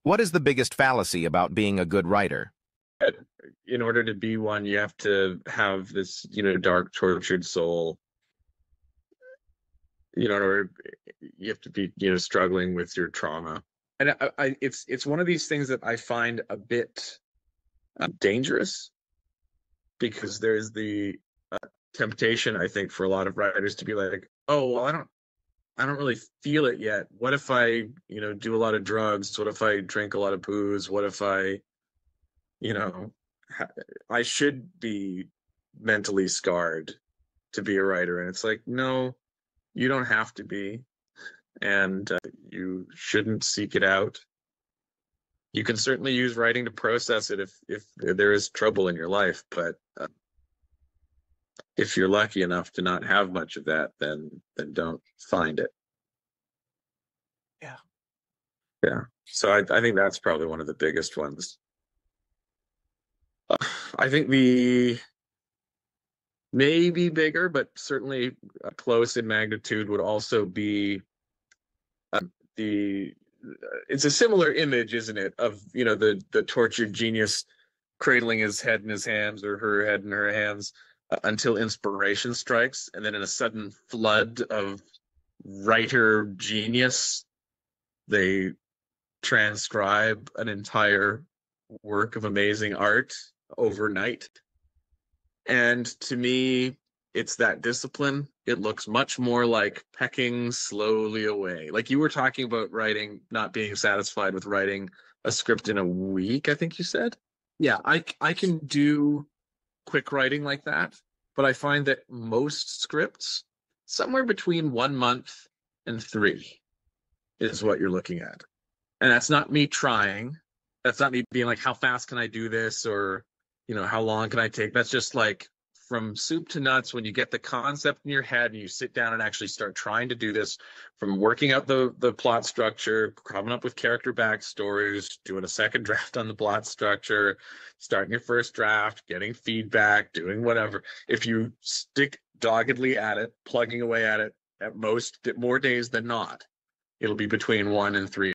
What is the biggest fallacy about being a good writer? In order to be one, you have to have this, dark, tortured soul. Or you have to be, struggling with your trauma. And it's one of these things that I find a bit dangerous because there's the temptation, I think, for a lot of writers to be like, oh, well, I don't really feel it yet. What if I, do a lot of drugs? What if I drink a lot of booze? What if I, you know, I should be mentally scarred to be a writer? And it's like, no, you don't have to be, and you shouldn't seek it out. You can certainly use writing to process it if there is trouble in your life, but if you're lucky enough to not have much of that, then don't find it. Yeah. Yeah. So I think that's probably one of the biggest ones. I think the maybe bigger, but certainly close in magnitude would also be the it's a similar image, isn't it, of the tortured genius cradling his head in his hands or her head in her hands until inspiration strikes, and then in a sudden flood of writer genius, they transcribe an entire work of amazing art overnight. And to me, it's that discipline. It looks much more like pecking slowly away. Like you were talking about writing, not being satisfied with writing a script in a week, I think you said. Yeah, I can do quick writing like that, but I find that most scripts, somewhere between 1 month and three, is what you're looking at. And that's not me trying. That's not me being like, how fast can I do this? Or, how long can I take? That's just like from soup to nuts when you get the concept in your head and you sit down and actually start trying to do this, from working out the plot structure, coming up with character backstories, doing a second draft on the plot structure, starting your first draft, getting feedback, doing whatever. If you stick doggedly at it, plugging away at it, at most more days than not, it'll be between 1 and 3